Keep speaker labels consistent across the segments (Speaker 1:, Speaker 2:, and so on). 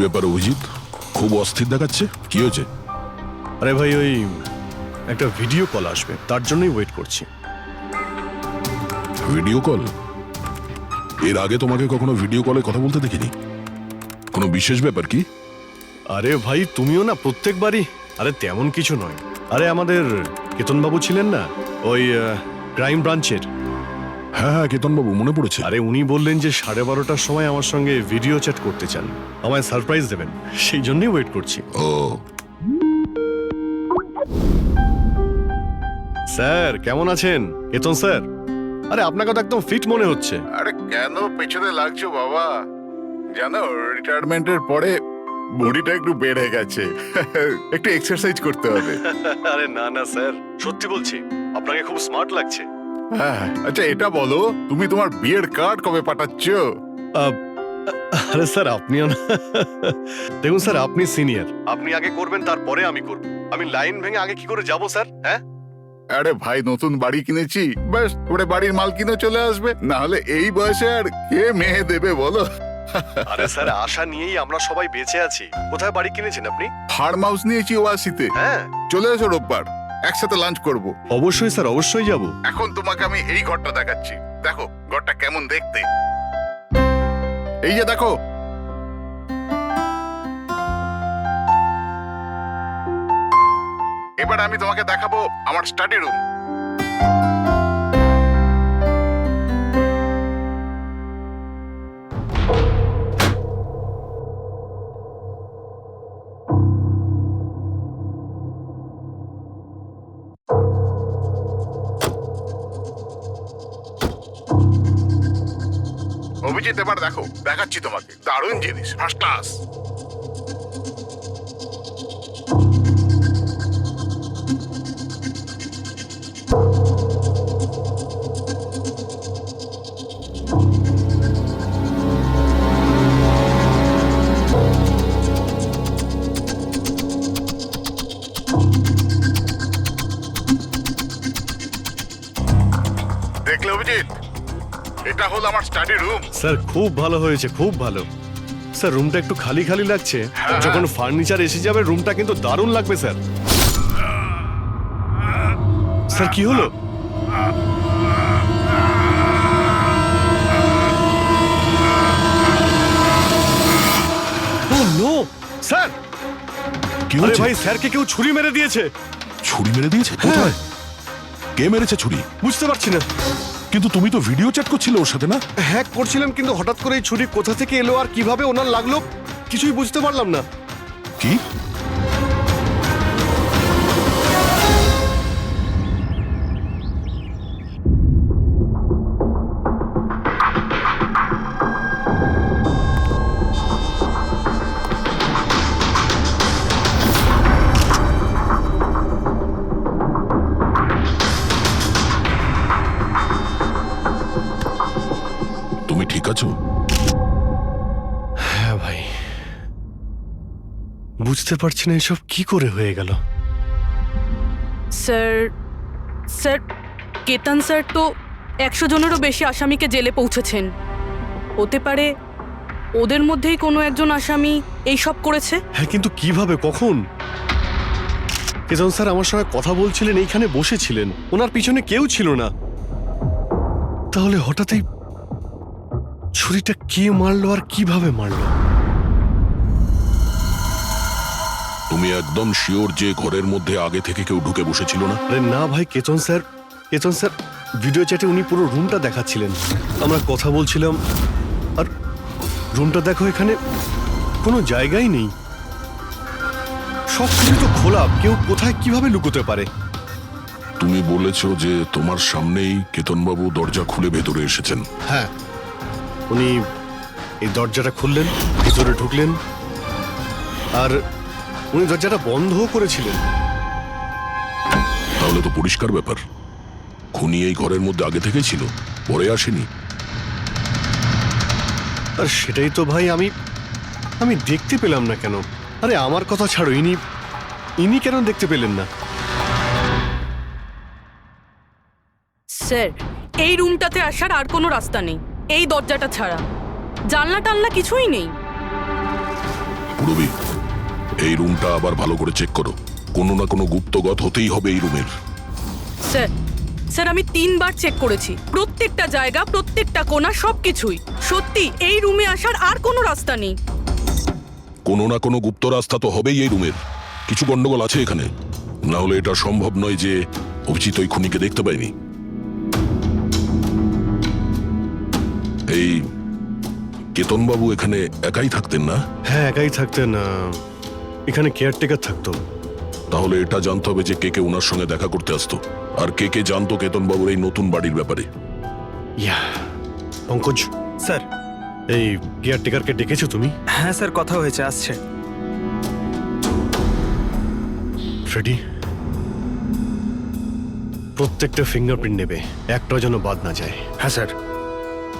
Speaker 1: ব্যাপার অভিজিৎ, খুব অস্থির দেখাচ্ছে, কি হয়েছে?
Speaker 2: আরে ভাই, ওই একটা ভিডিও কল আসবে, তার জন্যই ওয়েট করছি।
Speaker 1: Video call? এর আগে তোমাকে কখনো ভিডিও কলে কথা বলতে দেখিনি। কোনো বিশেষ ব্যাপার কি?
Speaker 2: আরে ভাই, তুমিও না প্রত্যেকবারই। আরে তেমন কিছু নয়। আরে আমাদের কেতনবাবু ছিলেন না, ওই ক্রাইম ব্রাঞ্চের।
Speaker 1: হ্যাঁ হ্যাঁ, কেতনবাবু, মনে পড়েছে।
Speaker 2: আরে উনি বললেন যে 12:30টার সময় আমার সঙ্গে ভিডিও চ্যাট করতে চান, আমায় সারপ্রাইজ দেবেন, সেই জন্যই ওয়েট করছি।
Speaker 1: ও,
Speaker 2: স্যার কেমন আছেন? কেতন স্যার, আরে আপনাকে তো একদম ফিট মনে হচ্ছে।
Speaker 3: আরে কেন পেছনে লাগছো বাবা? জানো, রিটায়ারমেন্টের পরে বডিটা একটু বেড়ে গেছে। একটু এক্সারসাইজ করতে হবে।
Speaker 2: আরে না না স্যার, সত্যি বলছি, আপনাকে খুব স্মার্ট লাগছে।
Speaker 3: হ্যাঁ, আচ্ছা এটা বলো, তুমি তোমার বিয়ের কার্ড কবে পাঠাচ্ছ?
Speaker 2: আরে স্যার, আপনিও না। দেখুন স্যার, আপনি সিনিয়র, আপনি আগে করবেন, তারপরে আমি করব। আমি লাইন ভেঙে আগে কি করে যাব স্যার? হ্যাঁ,
Speaker 3: আরে ভাই, নতুন বাড়ি কিনেছি, ব্যাস ওরে বাড়ির মাল কিনে চলে আসবে। না হলে এই বয়সে আর কে মেয়ে দেবে বলো?
Speaker 2: আরে স্যার, আশা নিয়েই আমরা সবাই বেঁচে আছি। কোথায় বাড়ি কিনেছেন আপনি?
Speaker 3: ফার্ম হাউস নিয়েছি ওয়াসিতে।
Speaker 2: হ্যাঁ,
Speaker 3: চলে এসো রোববার, একসাথে লাঞ্চ করব।
Speaker 2: অবশ্যই স্যার, অবশ্যই যাব।
Speaker 3: এখন তোমাকে আমি এই ঘরটা দেখাচ্ছি, দেখো ঘরটা কেমন দেখতে। এই যে দেখো, এবার আমি তোমাকে দেখাবো আমার স্টাডি রুম। অভিজিৎ, এবার দেখো, দেখাচ্ছি তোমাকে দারুণ জিনিস, ফার্স্ট ক্লাস। দেখলে অভিজিৎ, এটা হলো আমার স্টাডি রুম।
Speaker 2: স্যার খুব ভালো হয়েছে, খুব ভালো। স্যার রুমটা একটু খালি খালি লাগছে, যখন ফার্নিচার এসে যাবে রুমটা কিন্তু দারুণ লাগবে স্যার। স্যার কি হলো? ও নো স্যার!
Speaker 1: কি
Speaker 2: আরে
Speaker 1: হয়েছে?
Speaker 2: ভাই, স্যারকে কেউ ছুরি মেরে দিয়েছে।
Speaker 1: ছুরি মেরে দিয়েছে? কোথায়? কে মেরেছে ছুরি?
Speaker 2: বুঝতে পারছি না।
Speaker 1: কিন্তু তুমি তো ভিডিও চ্যাট করছিলে ওর সাথে, না?
Speaker 2: হ্যাক করছিলাম, কিন্তু হঠাৎ করে এই ছুরি কোথা থেকে এলো আর কিভাবে ওনার লাগলো কিছুই বুঝতে পারলাম না।
Speaker 1: কি? তুমি ঠিক আছো?
Speaker 2: হ্যাঁ ভাই, বুঝতে পারছি না এসব কি করে হয়ে গেল।
Speaker 4: স্যার স্যার কেতন স্যার তো 100 জনেরও বেশি আসামিকে জেলে পৌঁছেছেন। হতে পারে ওদের মধ্যেই কোনো একজন আসামি এই সব করেছে।
Speaker 2: হ্যাঁ, কিন্তু কিভাবে, কখন? কেতন স্যার আমার সঙ্গে কথা বলছিলেন, এইখানে বসেছিলেন, ওনার পিছনে কেউ ছিল না। তাহলে হঠাৎই ছুরিটা কে মারলো আর কিভাবে মারলো?
Speaker 1: তুমি একদম শিওর যে ঘরের মধ্যে আগে থেকে কেউ ঢুকে বসেছিল না?
Speaker 2: আরে না ভাই, কেতন স্যার ভিডিও চ্যাটে উনি পুরো রুমটা দেখাচ্ছিলেন, আমরা কথা বলছিলাম, আর রুমটা দেখো, এখানে কোনো জায়গাই নেই, সব কিছু তো খোলা, কেউ কোথায় কিভাবে লুকোতে পারে?
Speaker 1: তুমি বলেছো যে তোমার সামনেই কেতনবাবু দরজা খুলে ভেতরে এসেছেন।
Speaker 2: হ্যাঁ, উনি এই দরজাটা খুললেন, ভিতরে ঢুকলেন, আর উনি দরজাটা বন্ধও করেছিলেন।
Speaker 1: তাহলে তো পরিষ্কার ব্যাপার, খুনি এই ঘরের মধ্যে আগে থেকেই ছিল, পরে আসেনি।
Speaker 2: আর সেটাই তো ভাই আমি দেখতে পেলাম না কেন। আরে আমার কথা ছাড়ো, ইনি কেন দেখতে পেলেন না?
Speaker 4: স্যার, এই রুমটাতে আসার আর কোনো রাস্তা নেই, এই দরজাটা ছাড়া। জানলা টানলা কিছুই নেই।
Speaker 1: পুরবি, এই রুমটা আবার ভালো করে চেক করো। কোনো না কোনো গুপ্তগত হতেই হবে এই রুমের।
Speaker 4: স্যার স্যার আমি 3বার চেক করেছি, প্রত্যেকটা জায়গা, প্রত্যেকটা কোণা, সবকিছুই। সত্যি এই রুমে আসার আর কোনো রাস্তা নেই।
Speaker 1: কোনো না কোনো গুপ্ত রাস্তা তো হবেই এই রুমের। কিছু গন্ডগোল আছে এখানে, না হলে এটা সম্ভব নয় যে অভিজিৎ ওই খুনিকে দেখতে পায়নি। এই কেতনবাবু এখানে একাই থাকতেন না?
Speaker 2: হ্যাঁ, একাই থাকতেন। এখানে কেয়ারটেকার থাকতো।
Speaker 1: তাহলে এটা জানতে হবে যে কে কে ওনার সঙ্গে দেখা করতে আসতো, আর কে কে জানতো কেতনবাবুর এই নতুন বাড়ির ব্যাপারে।
Speaker 2: ইয়া, পঙ্কজ
Speaker 5: স্যার।
Speaker 2: এই কেয়ারটেকারকে ডেকেছো তুমি?
Speaker 5: হ্যাঁ স্যার, কথা হয়েছে, আসছে।
Speaker 2: ফ্রেডি, প্রত্যেকটা ফিঙ্গারপ্রিন্ট নেবে, একটা যেন বাদ না যায়।
Speaker 6: হ্যাঁ স্যার,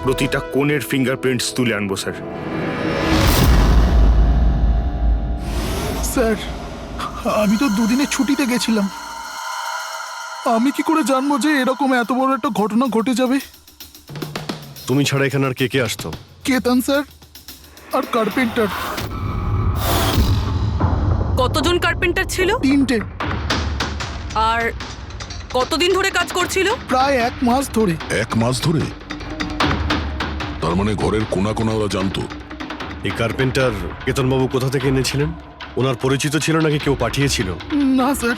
Speaker 6: প্রতিটা কোণের ফিঙ্গারপ্রিন্টস তুলে আনবো স্যার।
Speaker 7: স্যার, আমি তো দুদিনের ছুটিতে গেছিলাম। আমি কি করে জানবো যে এরকম এত বড় একটা ঘটনা ঘটে যাবে?
Speaker 2: তুমি ছাড়া এখানে আর কে কে আসতো?
Speaker 7: কেতন স্যার আর কার্পেন্টার,
Speaker 4: কতজন কার্পেন্টার ছিল?
Speaker 7: 3টে।
Speaker 4: আর কতদিন ধরে কাজ করছিল?
Speaker 7: প্রায় 1 মাস ধরে।
Speaker 1: 1 মাস ধরে? তার মানে ঘরের কোনা কোনা ওরা জানতো।
Speaker 2: এই কার্পেন্টার কেতনবাবু কোথা থেকে এনেছিলেন? ওনার পরিচিত ছিল নাকি কেউ পাঠিয়েছিল?
Speaker 7: না স্যার,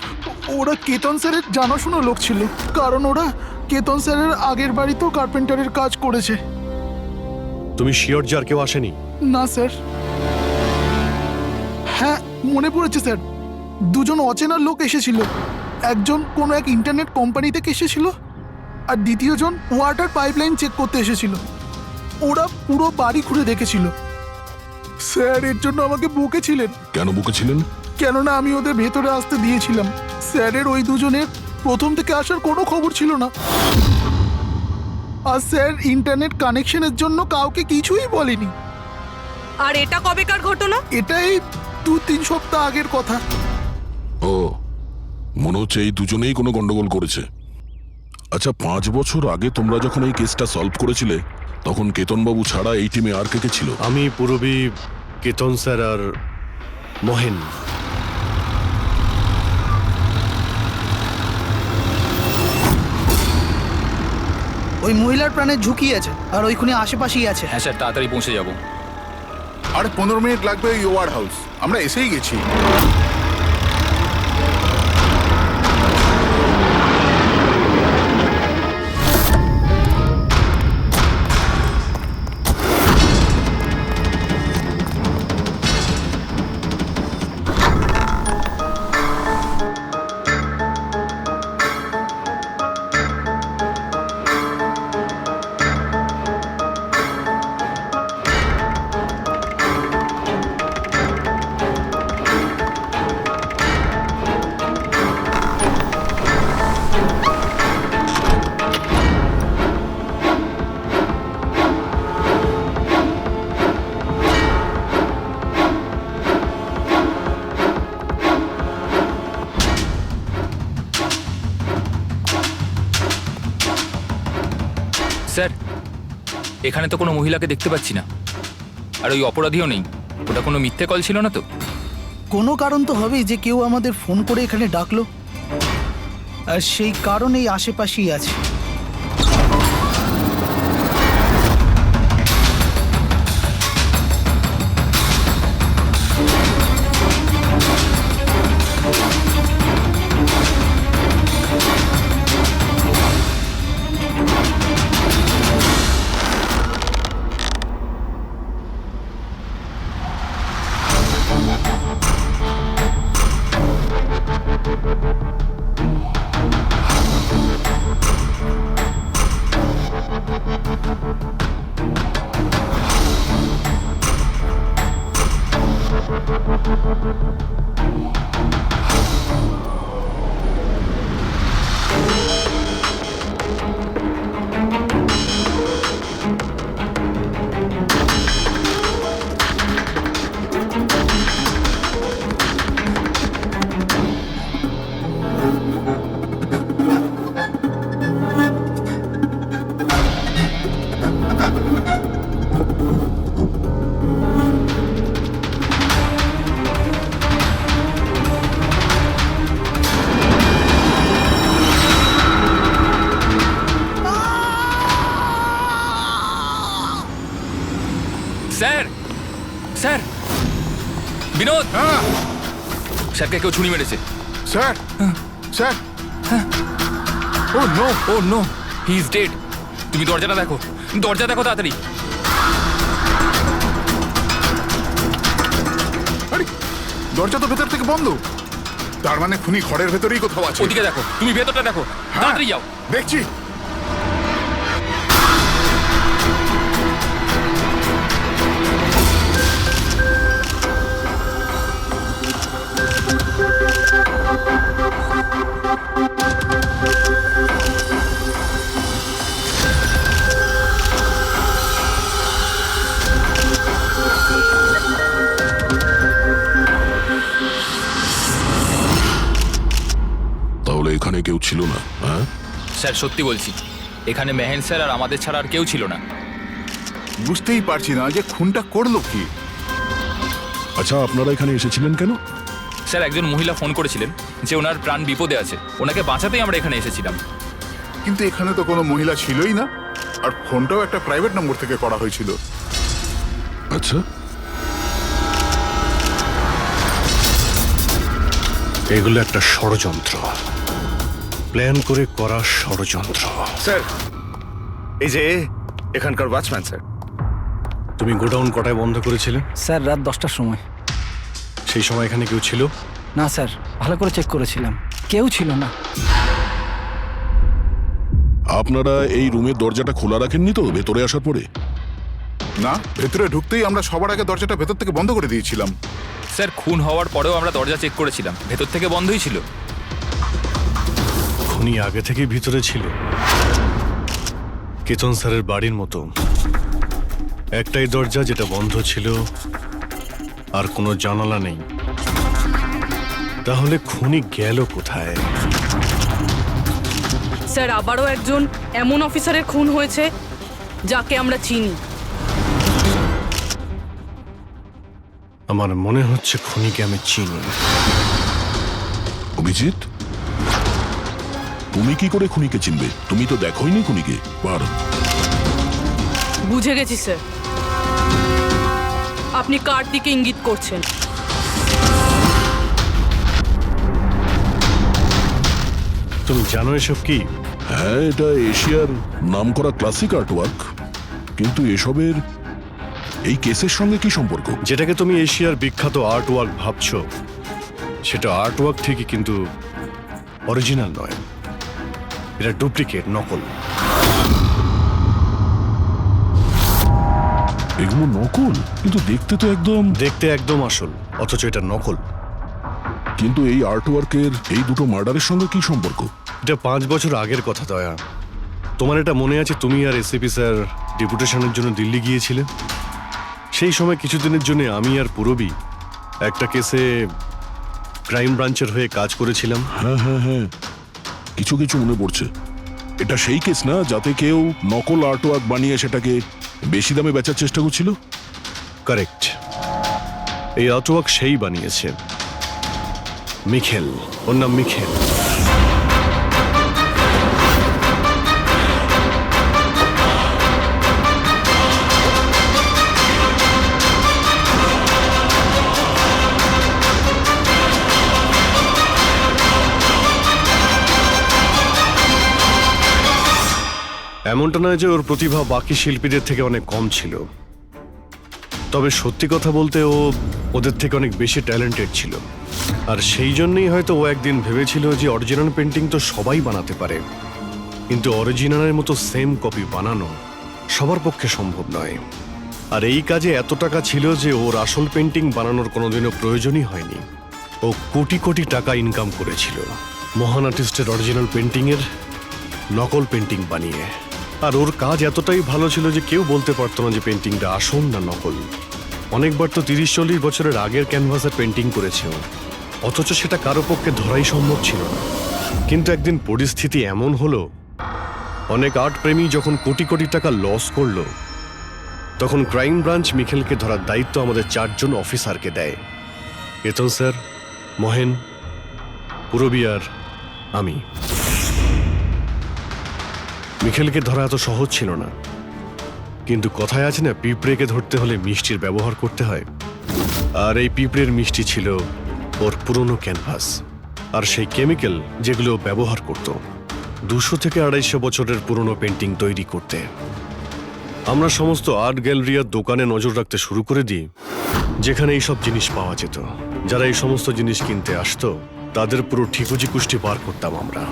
Speaker 7: ওরা কেতন স্যারের জানাশোনা লোক ছিল, কারণ ওরা কেতন স্যারের আগের বাড়িতেও কার্পেন্টারের কাজ করেছে।
Speaker 2: তুমি শিওর যে আর কেউ আসেনি?
Speaker 7: না স্যার। হ্যাঁ, মনে পড়েছে স্যার, 2জন অচেনা লোক এসেছিল। একজন কোনো এক ইন্টারনেট কোম্পানি থেকে এসেছিল, আর দ্বিতীয়জন ওয়াটার পাইপলাইন চেক করতে এসেছিল। ওরা পুরো বাড়ি ঘুরে দেখেছিল। স্যার এর জন্য আমাকে বকেছিলেন,
Speaker 1: কেন বকেছিলেন?
Speaker 7: কেননা আমি ওদের ভেতরে আসতে দিয়েছিলাম। স্যারের ওই 2জনের প্রথম থেকে আসার কোনো খবর ছিল না। আর স্যার ইন্টারনেট কানেকশনের জন্য কাউকে কিছুই বলেনি।
Speaker 4: আর এটা কবেকার ঘটনা?
Speaker 7: এটাই 2-3 সপ্তাহ আগের কথা।
Speaker 1: ও, মনে হচ্ছে এই দুজনেই কোনো গন্ডগোল করেছে। আচ্ছা, 5 বছর আগে তোমরা যখন এই কেসটা সলভ করেছিলে, তখন কেতনবাবু ছাড়া এই টিমে আর কে কে ছিল?
Speaker 2: আমি, পুরবী, কেতন স্যার আর মহেন।
Speaker 8: ওই মহিলার প্রাণের ঝুঁকি আছে, আর ওইখানে আশেপাশেই আছে।
Speaker 9: হ্যাঁ স্যার, তাড়াতাড়ি পৌঁছে যাব।
Speaker 3: আর 15 মিনিট লাগবে ওই ওয়ার হাউস, আমরা এসেই গেছি।
Speaker 9: স্যার, এখানে তো কোনো মহিলাকে দেখতে পাচ্ছি না, আর ওই অপরাধীও নেই। ওটা কোনো মিথ্যে কল ছিল না তো?
Speaker 8: কোনো কারণ তো হবেই যে কেউ আমাদের ফোন করে এখানে ডাকলো, আর সেই কারণ এই আশেপাশেই আছে।
Speaker 9: স্যার স্যার বিনোদ,
Speaker 3: হ্যাঁ
Speaker 9: স্যারকে কেউ ছুরি মেরেছে।
Speaker 3: Sir sir oh no
Speaker 9: oh no, he is dead. তুমি দরজাটা দেখো, দরজা দেখো তাড়াতাড়ি।
Speaker 3: আরে দরজা তো ভেতর থেকে বন্ধ, তার মানে খুনি ঘরের ভেতরেই কোথাও আছে।
Speaker 9: ওদিকে দেখো, তুমি ভেতরটা দেখো,
Speaker 3: হ্যাঁ,
Speaker 9: তাড়াতাড়ি যাও।
Speaker 3: দেখছি।
Speaker 1: তাহলে এখানে কেউ ছিল না? হ্যাঁ,
Speaker 9: স্যার সত্যি বলছি, এখানে মেহেন স্যার আর আমাদের ছাড়া আর কেউ ছিল না।
Speaker 3: বুঝতেই পারছি না যে খুনটা করলো কি।
Speaker 1: আচ্ছা আপনারা এখানে এসেছিলেন কেন?
Speaker 9: স্যার একজন মহিলা ফোন করেছিলেন যে ওনার প্রাণ বিপদে আছে, ওনাকে বাঁচাতেই আমরা এখানে এসেছিলাম।
Speaker 3: কিন্তু এখানে তো কোনো মহিলা ছিলই না, আর ফোনটাও একটা প্রাইভেট নম্বর থেকে করা হয়েছিল।
Speaker 1: আচ্ছা,
Speaker 2: এগুলো একটা ষড়যন্ত্র, প্ল্যান করে করা ষড়যন্ত্র।
Speaker 6: স্যার এই যে এখানকার ওয়াচম্যান স্যার।
Speaker 2: তুমি গোডাউন কটায় বন্ধ করেছিলে?
Speaker 8: স্যার রাত 10টার সময়।
Speaker 2: সেই সময় এখানে কেউ ছিল?
Speaker 8: না স্যার, ভালো করে চেক করেছিলাম, কেউ ছিল না।
Speaker 1: আপনারা এই রুমের দরজাটা খোলা রাখেননি তো ভেতরে আসার পরে?
Speaker 3: না, ভেতরে ঢুকতেই আমরা সবার আগে দরজাটা ভেতর থেকে বন্ধ করে দিয়েছিলাম।
Speaker 9: স্যার খুন হওয়ার পরেও আমরা দরজা চেক করেছিলাম, ভেতর থেকে বন্ধই ছিল।
Speaker 2: খুনি আগে থেকেই ভিতরে ছিল, কেতন স্যারের বাড়ির মতো। একটাই দরজা যেটা বন্ধ ছিল, আর কোনো জানালা নেই। তাহলে খুনি গেল কোথায়?
Speaker 4: স্যার আবারও একজন এমন অফিসারের খুন হয়েছে যাকে আমরা চিনি।
Speaker 2: আমার মনে হচ্ছে খুনিকে আমি চিনি।
Speaker 1: অভিজিৎ, তুমি কি করে খুনিকে চিনবে? তুমি তো দেখোইনি খুনিকে। পার
Speaker 4: বুঝে গেছি স্যার, আপনি কার দিকে ইঙ্গিত করছেন।
Speaker 2: তুমি জানো এসব কি?
Speaker 1: হ্যাঁ, এটা এশিয়ার নামকরা ক্লাসিক আর্টওয়ার্ক, কিন্তু এসবের এই কেসের সঙ্গে কি সম্পর্ক?
Speaker 2: যেটাকে তুমি এশিয়ার বিখ্যাত আর্ট ওয়ার্ক ভাবছো, সেটা আর্ট ওয়ার্ক ঠিকই, কিন্তু অরিজিনাল নয়। এটা ডুপ্লিকেট, নকল।
Speaker 1: এগুলো নকল, কিন্তু দেখতে তো একদম।
Speaker 2: দেখতে একদম আসল, অথচ এটা নকল।
Speaker 1: কিন্তু এই আর্টওয়ার্কের এই দুটো মার্ডারের সঙ্গে কি সম্পর্ক?
Speaker 2: এটা 5 বছর আগের কথা দয়া। তোমার এটা মনে আছে, তুমি আর এসিপি স্যার ডেপুটেশনের জন্য দিল্লি গিয়েছিলে? সেই সময় কিছুদিনের জন্য আমি আর পুরবী একটা কেসে ক্রাইম ব্রাঞ্চের হয়ে কাজ করেছিলাম।
Speaker 1: হ্যাঁ হ্যাঁ হ্যাঁ, কিছু কিছু মনে পড়ছে। এটা সেই কেস না যাতে কেউ নকল আর্টওয়ার্ক বানিয়ে সেটাকে বেশি দামে বেচার চেষ্টা করছিল?
Speaker 2: কারেক্ট, এই আর্টওয়ার্ক সেই বানিয়েছে, মিখেল। ওর নাম মিখেল। এমনটা নয় যে ওর প্রতিভা বাকি শিল্পীদের থেকে অনেক কম ছিল, তবে সত্যি কথা বলতে ও ওদের থেকে অনেক বেশি ট্যালেন্টেড ছিল। আর সেই জন্যই হয়তো ও একদিন ভেবেছিল যে অরিজিনাল পেন্টিং তো সবাই বানাতে পারে, কিন্তু অরিজিনালের মতো সেম কপি বানানো সবার পক্ষে সম্ভব নয়। আর এই কাজে এত টাকা ছিল যে ওর আসল পেন্টিং বানানোর কোনোদিনও প্রয়োজনই হয়নি। ও কোটি কোটি টাকা ইনকাম করেছিল মহান আর্টিস্টের অরিজিনাল পেন্টিংয়ের নকল পেন্টিং বানিয়ে। আর ওর কাজ এতটাই ভালো ছিল যে কেউ বলতে পারতো না যে পেন্টিংটা আসল না নকল। অনেকবার তো 30-40 বছরের আগের ক্যানভাসের পেন্টিং করেছে ও, অথচ সেটা কারো পক্ষে ধরাই সম্ভব ছিল না। কিন্তু একদিন পরিস্থিতি এমন হলো, অনেক আর্ট প্রেমী যখন কোটি কোটি টাকা লস করলো, তখন ক্রাইম ব্রাঞ্চ মিখেলকে ধরার দায়িত্ব আমাদের 4 জন অফিসারকে দেয়। কেতন স্যার, মহেন, পুরবী আর আমি। মিখেলকে ধরা এত সহজ ছিল না, কিন্তু কথায় আছে না, পিঁপড়েকে ধরতে হলে মিষ্টির ব্যবহার করতে হয়। আর এই পিঁপড়ের মিষ্টি ছিল ওর পুরনো ক্যানভাস, আর সেই কেমিক্যাল যেগুলো ও ব্যবহার করত 200 থেকে 250 বছরের পুরনো পেন্টিং তৈরি করতে। আমরা সমস্ত আর্ট গ্যালারি আর দোকানে নজর রাখতে শুরু করে দিই যেখানে এইসব জিনিস পাওয়া যেত। যারা এই সমস্ত জিনিস কিনতে আসতো তাদের পুরো ঠিকুজি কুষ্টি বার করতাম আমরা।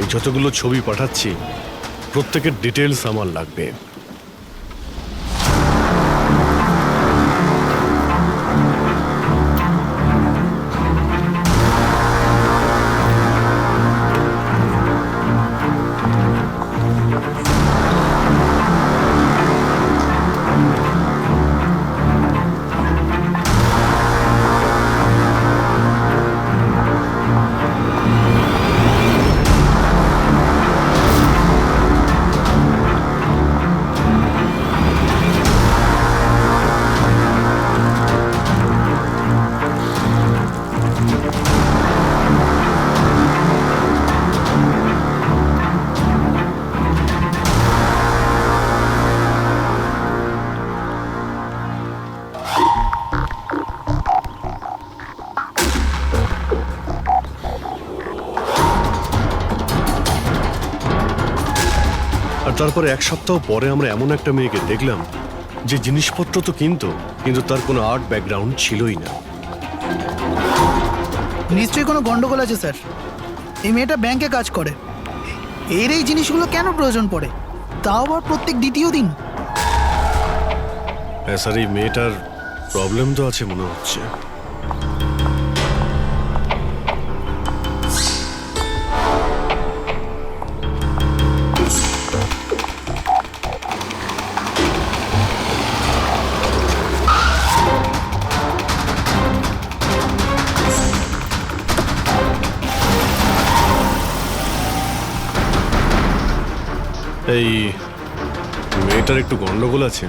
Speaker 2: এই যতগুলো ছবি পাঠাচ্ছি প্রত্যেকের ডিটেলস আমার লাগবে। আর তারপরে 1 সপ্তাহ পরে আমরা এমন একটা মেয়েকে দেখলাম যে জিনিসপত্র তো কিন্তু তার কোনো আর্ট ব্যাকগ্রাউন্ড ছিলই না।
Speaker 8: নিশ্চয়ই কোনো গন্ডগোল আছে স্যার। এই মেয়েটা ব্যাংকে কাজ করে, এর এই জিনিসগুলো কেন প্রয়োজন পড়ে, তাও আবার প্রত্যেক দ্বিতীয় দিন?
Speaker 2: হ্যাঁ স্যার, এই মেয়েটার প্রবলেম তো আছে মনে হচ্ছে। এই মেয়েটার একটু গন্ডগোল আছে,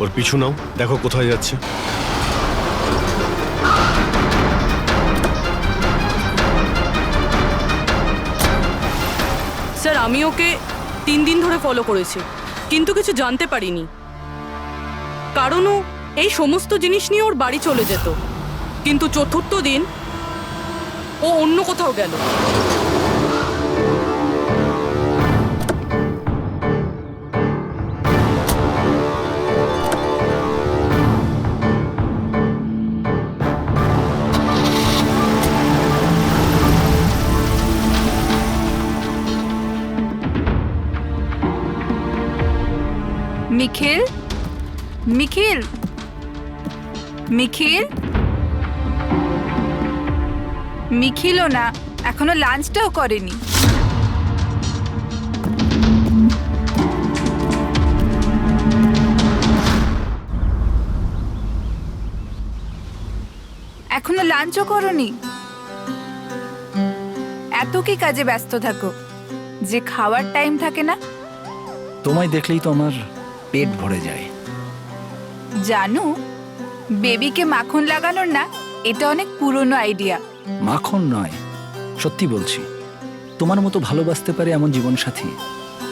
Speaker 2: ওর পিছু নাও, দেখো কোথায় যাচ্ছে।
Speaker 4: স্যার আমি ওকে 3 দিন ধরে ফলো করেছি, কিন্তু কিছু জানতে পারিনি। কারণ ও এই সমস্ত জিনিস নিয়ে ওর বাড়ি চলে যেত, কিন্তু 4র্থ দিন ও অন্য কোথাও গেল।
Speaker 10: নিখিল, নিখিল, নিখিল, নিখিলও না, এখনো লাঞ্চটাও করেনি। এখনো লাঞ্চও করনি? এত কি কাজে ব্যস্ত থাকো যে খাওয়ার টাইম থাকে না?
Speaker 11: তোমায় দেখলেই তো আমার পেট ভরে যায়।
Speaker 10: জানো, বেবিকে মাখন লাগানোর না, এটা অনেক পুরনো আইডিয়া।
Speaker 11: মাখন নয়, সত্যি বলছি, তোমার মতো ভালোবাসতে পারে এমন জীবনসাথী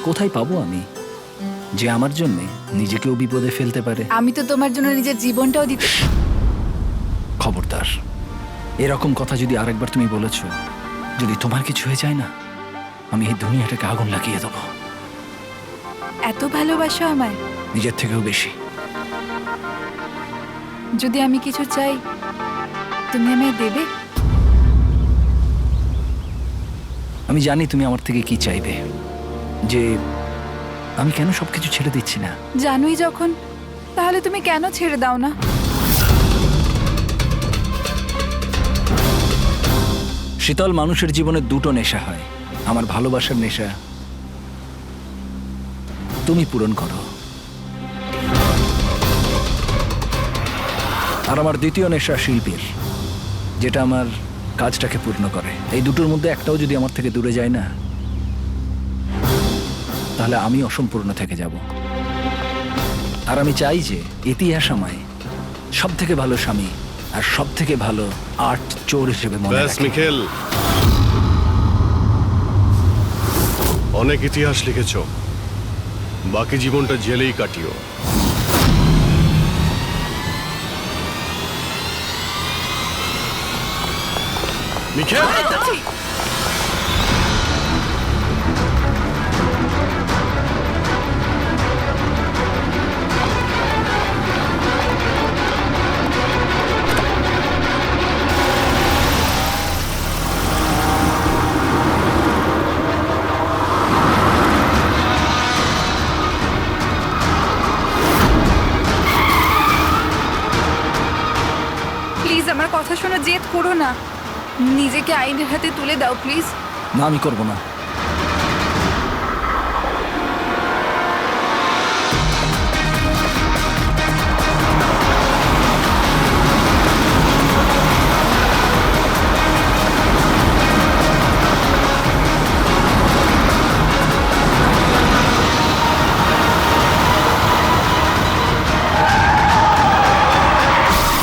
Speaker 11: কোথায় পাবো আমি, যে আমার জন্য নিজেকেও বিপদে ফেলতে পারে।
Speaker 10: আমি তো তোমার জন্য নিজের জীবনটাও দিতে।
Speaker 11: খবরদার, এরকম কথা যদি আরেকবার তুমি বলেছ, যদি তোমার কিছু হয়ে যায় না, আমি এই দুনিয়াটাকে আগুন লাগিয়ে দেবো।
Speaker 10: এত ভালোবাসো আমায়?
Speaker 11: নিজের থেকেও বেশি।
Speaker 10: যদি আমি কিছু চাই, তুমি আমায় দেবে?
Speaker 11: আমি জানি তুমি আমার থেকে কি চাইবে, যে আমি কেন সবকিছু ছেড়ে দিচ্ছি না।
Speaker 10: জানোই যখন, তাহলে তুমি কেন ছেড়ে দাও না?
Speaker 11: শীতল, মানুষের জীবনে দুটো নেশা হয়, আমার ভালোবাসার নেশা তুমি পূরণ করো, আর আমার দ্বিতীয় নেশা শিল্পীর, যেটা আমার কাজটাকে পূর্ণ করে। এই দুটোর মধ্যে একটাও যদি আমার থেকে দূরে যায় না, তাহলে আমি অসম্পূর্ণ থেকে যাব। আর আমি চাই যে ইতিহাস আমায় সব থেকে ভালো স্বামী আর সব থেকে ভালো আর্ট চোর হিসেবে মনে
Speaker 2: ব্যাস
Speaker 11: রাখে।
Speaker 2: মিখেল, অনেক ইতিহাস লিখেছ, বাকি জীবনটা জেলেই কাটিও। মিখেল,
Speaker 10: প্লিজ আমার কথা শোনো, জেদ করো না। নিজেকে আইনের হাতে তুলে দাও প্লিজ।
Speaker 11: না, আমি করব না।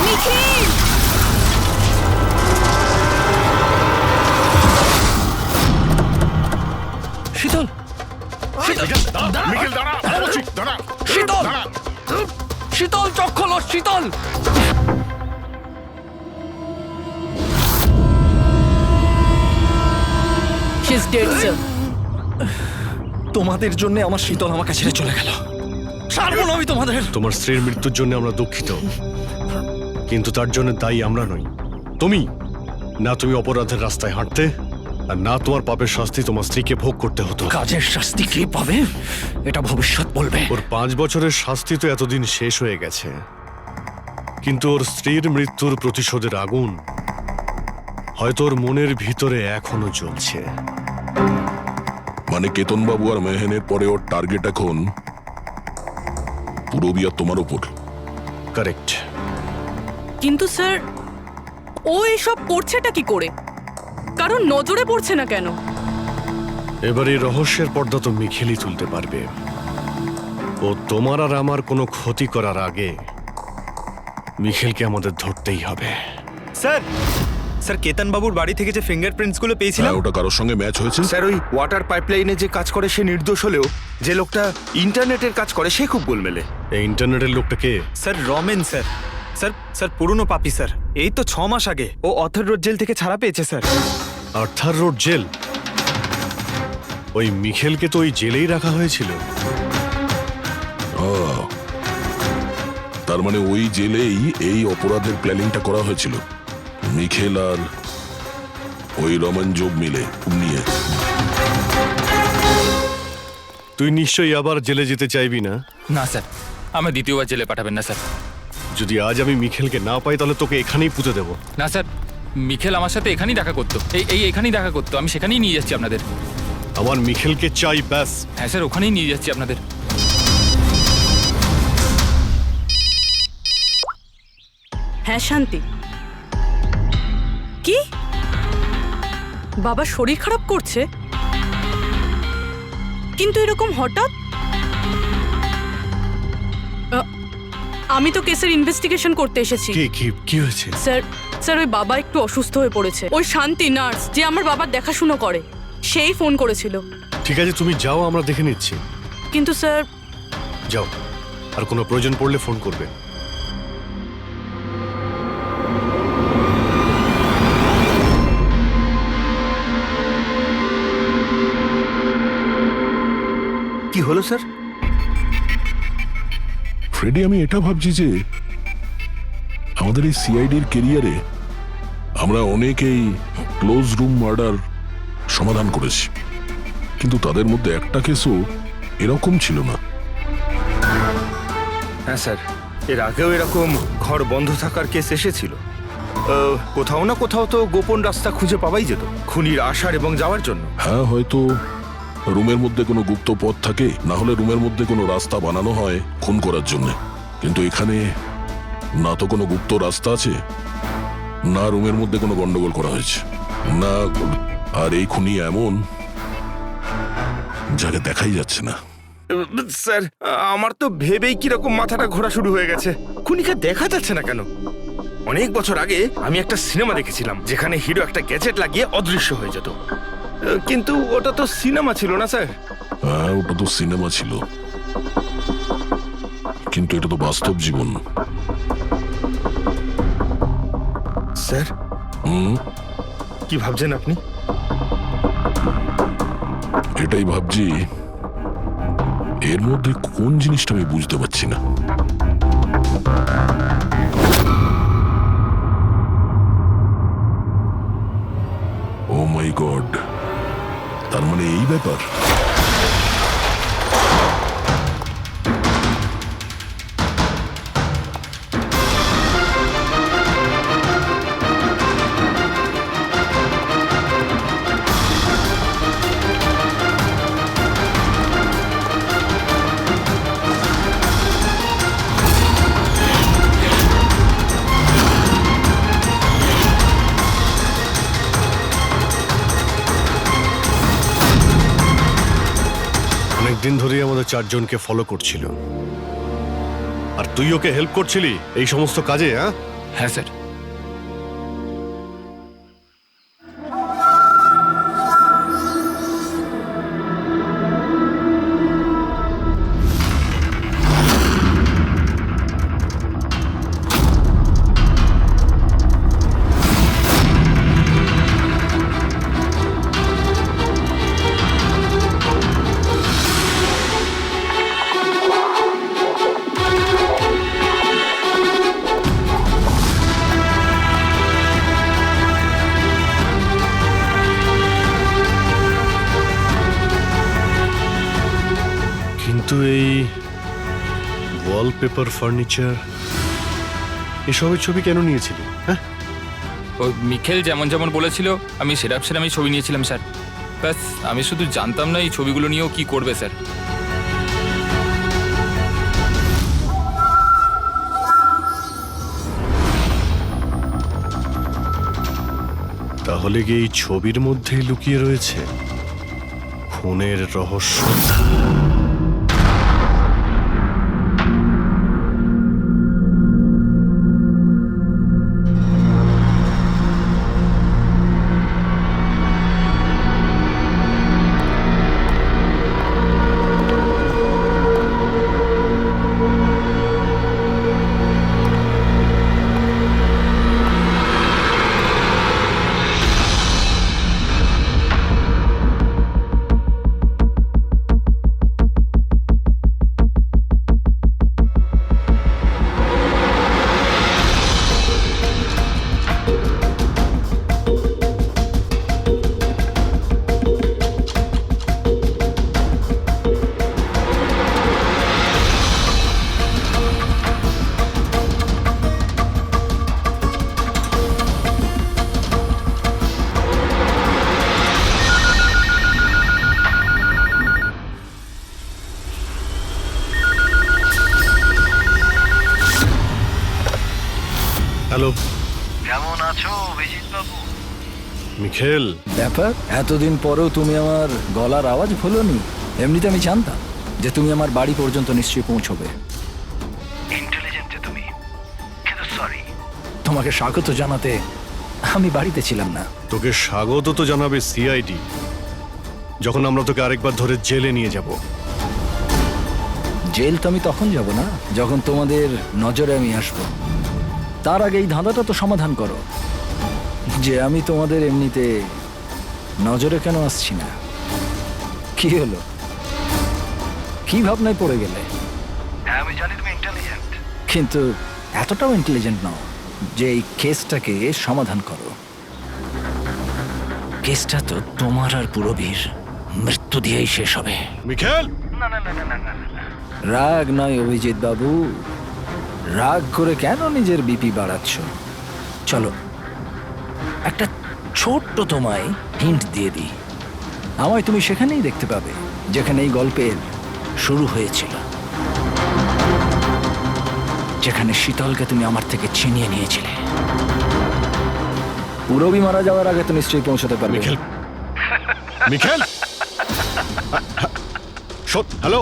Speaker 10: নিখিল!
Speaker 11: শীতল,
Speaker 3: মিখেল দাঁড়া, বলছি, দাঁড়া,
Speaker 11: শীতল!
Speaker 3: দাঁড়া।
Speaker 11: শীতল, চোখ খোলো, শীতল!
Speaker 4: She is dead, sir.
Speaker 11: তোমাদের জন্য আমার শীতল আমাকে ছেড়ে চলে গেল। ছাড়বো না আমি তোমাদের।
Speaker 2: তোমার স্ত্রীর মৃত্যুর জন্য আমরা দুঃখিত, কিন্তু তার জন্য দায়ী আমরা নই, তুমি। না তুমি অপরাধের রাস্তায় হাঁটতে, আর না তোমার পাপের শাস্তি তোমার স্ত্রীকে ভোগ করতে হতো।
Speaker 11: কাজের শাস্তি কে পাবে এটা ভবিষ্যৎ বলবে।
Speaker 2: ওর 5 বছরের শাস্তি তো এতদিন শেষ হয়ে গেছে, কিন্তু ওর স্ত্রীর মৃত্যুর প্রতিশোধের আগুন হয়তো ওর মনের ভিতরে এখনো জ্বলছে।
Speaker 1: মানে কেতনবাবু আর মেহেনের পরে ওর টার্গেট এখন পুরবি আর তোমার উপর।
Speaker 2: কারেক্ট।
Speaker 4: কিন্তু স্যার, ও এসব করছেটা কি করে? কারণ নজরে পড়ছে না কেন?
Speaker 2: এবার এই রহস্যের পর্দা তো মিখেলই তুলতে পারবে। ও তোমার আর আমার কোনো ক্ষতি করার আগে মিখেলকে আমাদের ধরতেই হবে।
Speaker 5: স্যার, স্যার কেতন বাবুর বাড়ি থেকে যে ফিঙ্গারপ্রিন্টস গুলো পেয়েছিলাম,
Speaker 1: হ্যাঁ, ওটা কারোর সঙ্গে ম্যাচ হয়েছে?
Speaker 6: স্যার ওই ওয়াটার পাইপলাইনে যে কাজ করে সে নির্দোষ হলেও যে লোকটা ইন্টারনেটের কাজ করে সে খুব গোলমেলে।
Speaker 2: এই ইন্টারনেটের লোকটা কে?
Speaker 5: Sir Ramen sir. Sir sir পুরনো পাপি স্যার। এই তো 6 মাস আগে ও অথর রোড জেল থেকে ছাড়া পেয়েছে স্যার।
Speaker 2: Arthur road jail? ওই মিখেলকে তো ওই জেলেই রাখা হয়েছিল।
Speaker 1: তার মানে ওই জেলেই এই অপরাধের প্ল্যানিংটা করা হয়েছিল, মিখেল আর ওই রমন যোগ মিলে নিয়ে।
Speaker 2: তুই নিশ্চয়ই আবার জেলে যেতে চাইবি না?
Speaker 9: না স্যার, আমার দ্বিতীয়বার জেলে পাঠাবেন না স্যার।
Speaker 2: যদি আজ আমি মিখেলকে না পাই তাহলে তোকে এখানেই পুঁতে দেবো।
Speaker 9: না স্যার, মিখেল আমার সাথে এখানেই দেখা করতো, এখানেই দেখা করতো। আমি সেখানেই নিয়ে যাচ্ছি আপনাদের।
Speaker 2: আমার মিখেলকে চাই, ব্যাস।
Speaker 9: হ্যাঁ স্যার, ওখানেই নিয়ে যাচ্ছি আপনাদের।
Speaker 4: হ্যাঁ শান্তি। কি? বাবা শরীর খারাপ করছে? কিন্তু এরকম হঠাৎ? আমি তো কেসের ইনভেস্টিগেশন করতে এসেছি।
Speaker 2: কি হয়েছে?
Speaker 4: স্যার ওই বাবা একটু অসুস্থ হয়ে পড়েছে। ওই শান্তি নার্স যে আমার বাবার দেখাশুনো করে, সেই ফোন করেছিল।
Speaker 2: ঠিক আছে, তুমি যাও, আমরা দেখে নিচ্ছি।
Speaker 4: কিন্তু স্যার।
Speaker 2: যাও, আর কোনো প্রয়োজন পড়লে ফোন করবে।
Speaker 6: কি হলো স্যার?
Speaker 1: ফ্রেডি, আমি এটা ভাবছি যে আমাদের এই সিআইডির কেরিয়ারে আমরা অনেকেই ক্লোজ রুম মার্ডার সমাধান করেছি, কিন্তু তাদের মধ্যে একটা কেসও এরকম ছিল না।
Speaker 6: হ্যাঁ স্যার, এর আগেও এরকম ঘর বন্ধ থাকার কেস এসেছিল। কোথাও না কোথাও তো গোপন রাস্তা খুঁজে পাওয়াই যেত খুনির আসার এবং যাওয়ার জন্য।
Speaker 1: হ্যাঁ, হয়তো রুমের মধ্যে কোনো গুপ্ত পথ থাকে, না হলে রুমের মধ্যে কোনো রাস্তা বানানো হয় খুন করার জন্য। কিন্তু এখানে না তো কোনো গুপ্ত রাস্তা আছে, না রুমের মধ্যে কোনো গন্ডগোল করা হয়েছে, না। আর এই খুনি এমন যাকে দেখাই যাচ্ছে না।
Speaker 6: স্যার, আমার তো ভেবেই কিরকম মাথাটা ঘোরা শুরু হয়ে গেছে। খুনিকে দেখা যাচ্ছে না কেন? অনেক বছর আগে আমি একটা সিনেমা দেখেছিলাম যেখানে হিরো একটা গ্যাজেট লাগিয়ে অদৃশ্য হয়ে যেত, কিন্তু ওটা তো সিনেমা ছিল না স্যার।
Speaker 1: হ্যাঁ, ওটা তো সিনেমা ছিল, কিন্তু এটা তো বাস্তব জীবন।
Speaker 6: স্যার, কি ভাবছেন আপনি?
Speaker 1: এটাই ভাবছি, এর মধ্যে কোন জিনিসটা আমি বুঝতে পারছি না। ও মাই গড, তার মানে এই ব্যাপার।
Speaker 2: অনেকদিন ধরেই আমাদের চারজনকে ফলো করছিল, আর তুই ওকে হেল্প করছিলি এই সমস্ত কাজে। হ্যাঁ
Speaker 9: হ্যাঁ স্যার।
Speaker 2: কিন্তু এই ওয়ালপেপার, ফার্নিচার, এসবের ছবি কেন নিয়েছিলি? হ্যাঁ,
Speaker 9: ওই মিখেল যেমন যেমন বলেছিল আমি সেরামই ছবি নিয়েছিলাম স্যার। ব্যাস, আমি শুধু জানতাম না এই ছবিগুলো নিয়েও কি করবে স্যার।
Speaker 2: তাহলে কি এই ছবির মধ্যেই লুকিয়ে রয়েছে খুনের রহস্য? হ্যালো,
Speaker 11: কেমন আছো অভিজিৎ বাবু?
Speaker 2: মিখেল।
Speaker 11: ব্যাপার, এতদিন পরেও তুমি আমার গলার আওয়াজ ভুলোনি। এমনিতে আমি জানতাম যে তুমি আমার বাড়ি পর্যন্ত নিশ্চয়ই পৌঁছবে। ইন্টেলিজেন্ট তুমি, কিন্তু সরি, তোমাকে স্বাগত জানাতে আমি বাড়িতে ছিলাম না।
Speaker 2: তোকে স্বাগত তো জানাবে সিআইডি, যখন আমরা তোকে আরেকবার ধরে জেলে নিয়ে যাব।
Speaker 11: জেল তো আমি তখন যাব না যখন তোমাদের নজরে আমি আসব। তার আগে এই ধাঁধাটা তো সমাধান করো যে আমি তোমাদের এমনিতে নজরে কেন আসছি না। কি হলো, কি ভাবনায় পড়ে গেলে? হ্যাঁ, আমি জানি তুমি ইন্টেলিজেন্ট, কিন্তু এতটাও ইন্টেলিজেন্ট নও যে এই কেসটাকে সমাধান করো। কেসটা তো তোমার আর পুরবীর মৃত্যু দিয়েই শেষ হবে।
Speaker 2: মিখেল,
Speaker 11: রাগ নয় অভিজিৎ বাবু, রাগ করে কেন নিজের বিপি বাড়াচ্ছ? চলো একটা ছোট্ট তোমায় হিন্ট দিয়ে দিই। আমায় তুমি সেখানেই দেখতে পাবে যেখানে এই গল্পের শুরু হয়েছিল, যেখানে শীতলকে তুমি আমার থেকে ছিনিয়ে নিয়েছিলে। পুরবি মারা যাওয়ার আগে তো নিশ্চয়ই পৌঁছতে পারবে।
Speaker 2: মিখেল, মিখেল, হ্যালো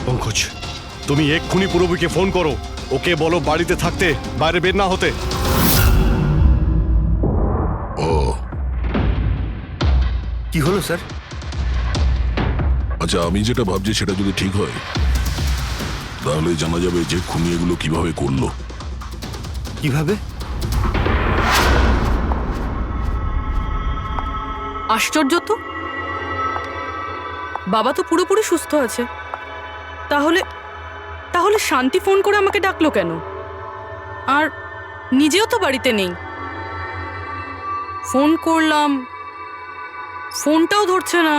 Speaker 2: পঙ্কজ, তুমি এক্ষুনি পুরবীকে ফোন করো, ওকে বলো বাড়িতে থাকতে, বাইরে বের না হতে।
Speaker 1: ও
Speaker 6: কি হলো স্যার?
Speaker 1: আচ্ছা, আমি যেটা ভাবছি সেটা যদি ঠিক হয় তাহলে জানা যাবে যে খুনি এগুলো কিভাবে করলো।
Speaker 6: কিভাবে?
Speaker 4: আশ্চর্য তো, বাবা তো পুরোপুরি সুস্থ আছে, তাহলে তাহলে শান্তি ফোন করে আমাকে ডাকলো কেন? আর নিজেও তো বাড়িতে নেই। ফোন করলাম, ফোনটাও ধরছে না।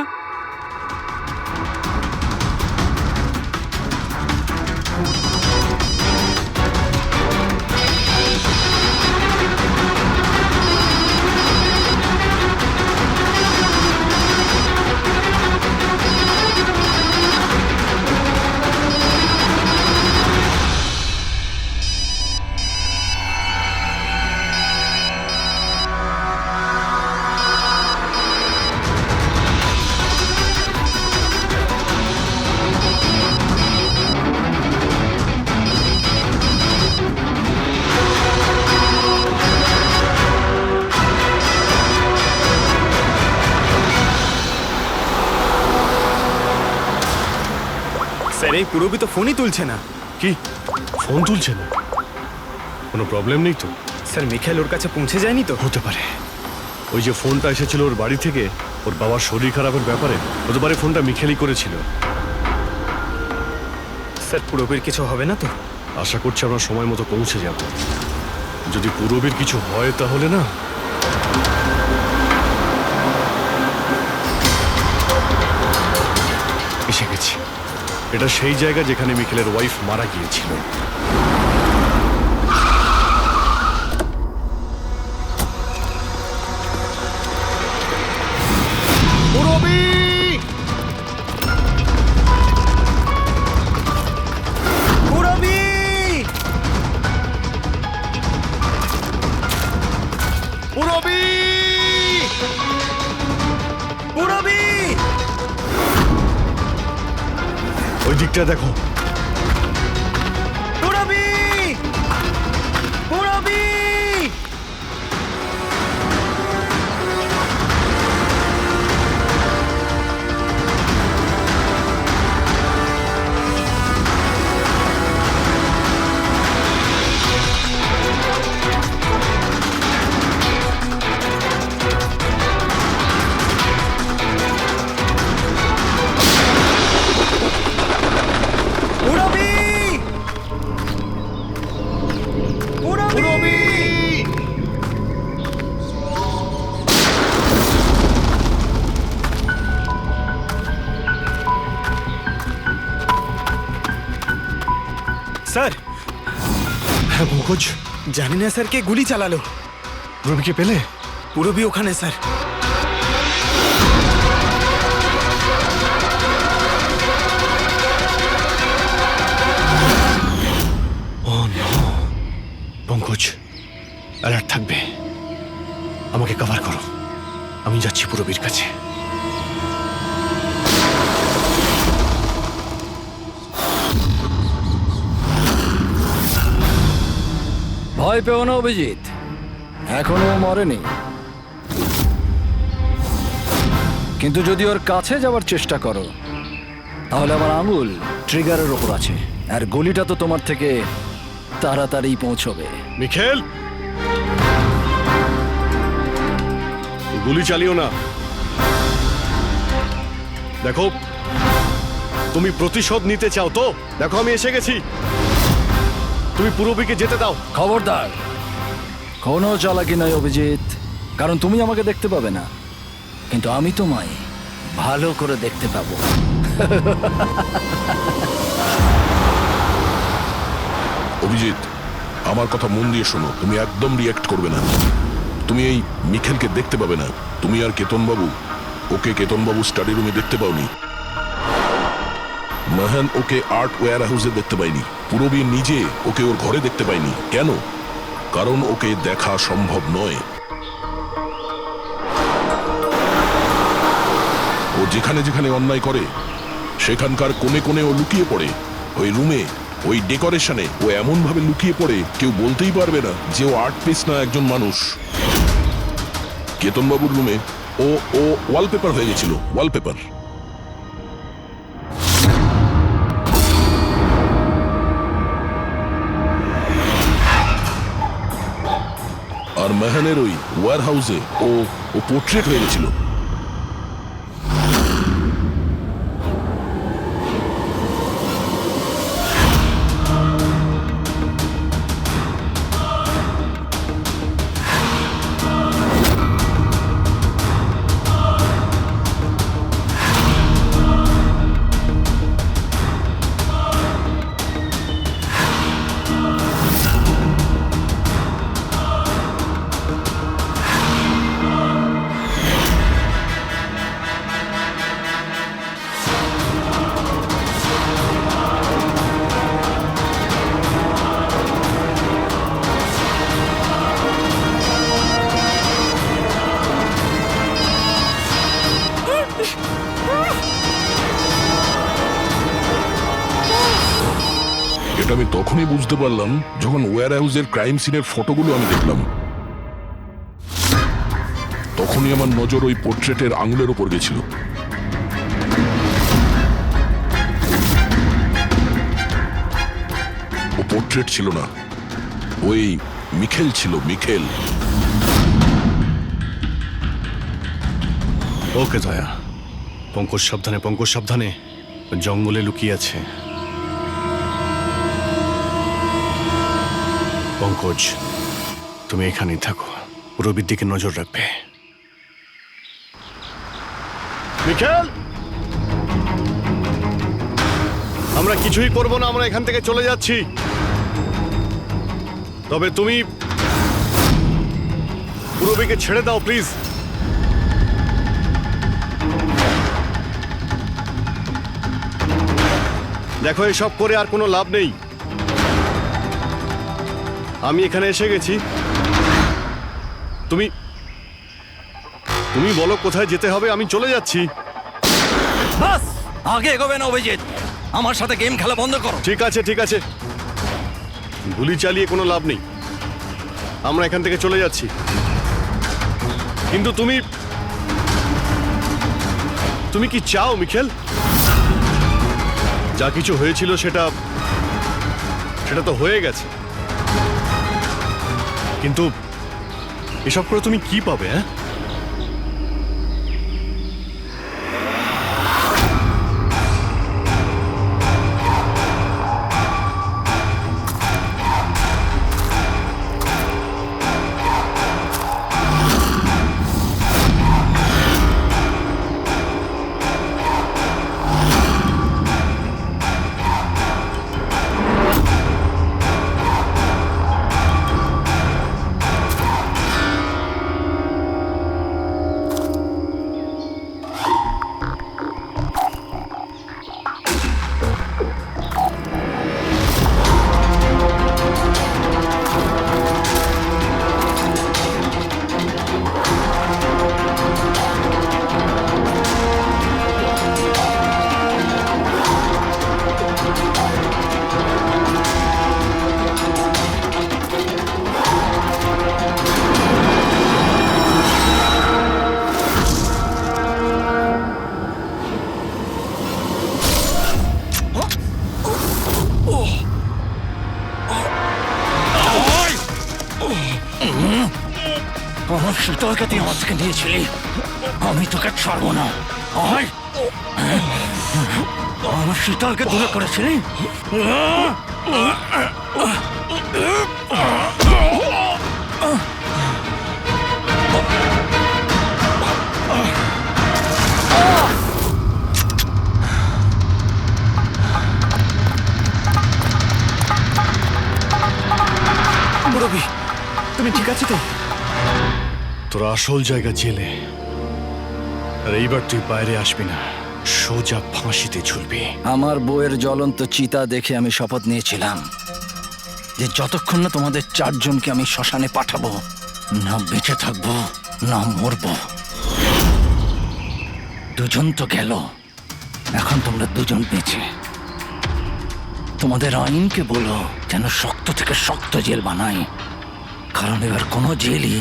Speaker 5: স্যার এই পুরবি তো ফোনই তুলছে না।
Speaker 2: কি ফোন তুলছে না? কোনো প্রবলেম নেই তো?
Speaker 5: স্যার মিখেল ওর কাছে পৌঁছে যায়নি তো?
Speaker 2: হতে পারে ওই যে ফোনটা এসেছিল ওর বাড়ি থেকে ওর বাবার শরীর খারাপের ব্যাপারে, হতে পারে ফোনটা মিখেলই করেছিল।
Speaker 5: স্যার পুরবির কিছু হবে না তো?
Speaker 2: আশা করছি আমরা সময় মতো পৌঁছে যাব। যদি পুরবীর কিছু হয় তাহলে না, এসে গেছি। এটা সেই জায়গা যেখানে মিখেলের ওয়াইফ মারা গিয়েছিল। পুরবী!
Speaker 5: পুরবি!
Speaker 2: পুরবী!
Speaker 5: পুরবি!
Speaker 2: ওই দিকটা দেখো।
Speaker 5: পুরবি! পুরবি! পুরবি! পুরবি! স্যার
Speaker 2: হ্যাঁ পঙ্কজ,
Speaker 5: জানি না স্যার কে গুলি চালালো।
Speaker 2: পুরবীকে পেলে?
Speaker 5: পুরবি ওখানে sir.
Speaker 2: Oh no! Pankaj, alert থাকবে। আমাকে কভার করো, আমি যাচ্ছি পুরবীর কাছে।
Speaker 11: ভয় পেও না অভিজিৎ, এখনো ও মরেনি। কিন্তু যদি ওর কাছে যাওয়ার চেষ্টা করো তাহলে আমার আঙুল ট্রিগারের ওপর আছে, আর গুলিটা তো তোমার থেকে তাড়াতাড়ি পৌঁছবে।
Speaker 2: মিখেল, গুলি চালিও না। দেখো, তুমি প্রতিশোধ নিতে চাও তো? দেখো আমি এসে গেছি, তুমি পুরবীকে যেতে দাও।
Speaker 11: খবরদার, কোনো চালাকি নয় অভিজিৎ, কারণ তুমি আমাকে দেখতে পাবে না, কিন্তু আমি তোমায় ভালো করে দেখতে পাবো।
Speaker 1: অভিজিৎ, আমার কথা মন দিয়ে শোনো, তুমি একদম রিয়াক্ট করবে না। তুমি এই মিখেলকে দেখতে পাবে না। তুমি আর কেতনবাবু, ওকে কেতনবাবু স্টাডি রুমে দেখতে পাওনি। মাহান ওকে আর্ট ওয়্যার হাউসে দেখতে পাইনি। পূরবী নিজে ওকে ওর ঘরে দেখতে পাইনি। কেন? কারণ ওকে দেখা সম্ভব নয়। ও যেখানে যেখানে অন্যায় করে সেখানকার কোণে কোণে ও লুকিয়ে পড়ে। ওই রুমে, ওই ডেকোরেশনে ও এমন ভাবে লুকিয়ে পড়ে কেউ বলতেই পারবে না যে ও আর্ট পিস না, একজন মানুষ। কেতনবাবুর রুমে ও ও ওয়ালপেপার হয়ে গেছিল, ওয়ালপেপার। আর মেহানের ওই ওয়্যার হাউসে ও ও পোর্ট্রেট হয়ে গেছিল। এটা আমি তখনই বুঝতে পারলাম যখন ওয়্যার হাউসের ক্রাইম সিনের ফটোগুলো আমি দেখলাম। তখনই আমার নজর ওই পোর্ট্রেটের আঙুলের উপর গেছিল। ও পোর্ট্রেট ছিল না, ওই মিখেল ছিল, মিখেল।
Speaker 2: ওকে দয়া, পঙ্কজ সাবধানে, পঙ্কজ সাবধানে, জঙ্গলে লুকিয়ে আছে। পঙ্কজ, তুমি এখানেই থাকো, রবির দিকে নজর রাখবে। মিখেল, আমরা কিছুই করব না, আমরা এখান থেকে চলে যাচ্ছি। তবে তুমি রবিকে ছেড়ে দাও প্লিজ। দেখো, এসব করে আর কোনো লাভ নেই। আমি এখানে এসে গেছি, তুমি তুমি বলো কোথায় যেতে হবে, আমি চলে যাচ্ছি।
Speaker 11: বাস, আগে এগোবে না অভিজিৎ, আমার সাথে গেম খেলা বন্ধ করো।
Speaker 2: ঠিক আছে, ঠিক আছে, গুলি চালিয়ে কোনো লাভ নেই, আমরা এখান থেকে চলে যাচ্ছি। কিন্তু তুমি তুমি কি চাও মিখেল? যা কিছু হয়েছিল সেটা তো হয়ে গেছে, কিন্তু এসব করে তুমি কি পাবে? হ্যাঁ,
Speaker 11: আমার শীতলকে তুই আমার থেকে নিয়েছিলি, আমি তোকে ছাড়বো না। আমার শীতলকে দূরে করেছিলি।
Speaker 6: পপি তুমি ঠিক আছো তো?
Speaker 2: তোর আসল জায়গা জেলে, আর এইবার তুই বাইরে আসবি না, সোজা ফাঁসিতে ঝুলবি।
Speaker 11: আমার বউয়ের জ্বলন্ত চিতা দেখে আমি শপথ নিয়েছিলাম যে যতক্ষণ না তোমাদের চারজনকে আমি শ্মশানে পাঠাবো, না বেঁচে থাকবো না মরবো। দুজন তো গেল, এখন তোমরা দুজন বেঁচে। তোমাদের আইনকে বলো যেন শক্ত থেকে শক্ত জেল বানাই, কারণ এবার কোনো জেলই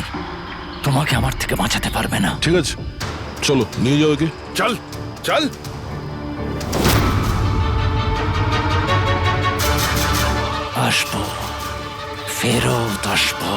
Speaker 11: তোমাকে আমার থেকে বাঁচাতে পারবে না।
Speaker 1: ঠিক আছে, চলো নিয়ে যাও একে।
Speaker 6: চল চল।
Speaker 11: আসবো, ফেরত আসবো।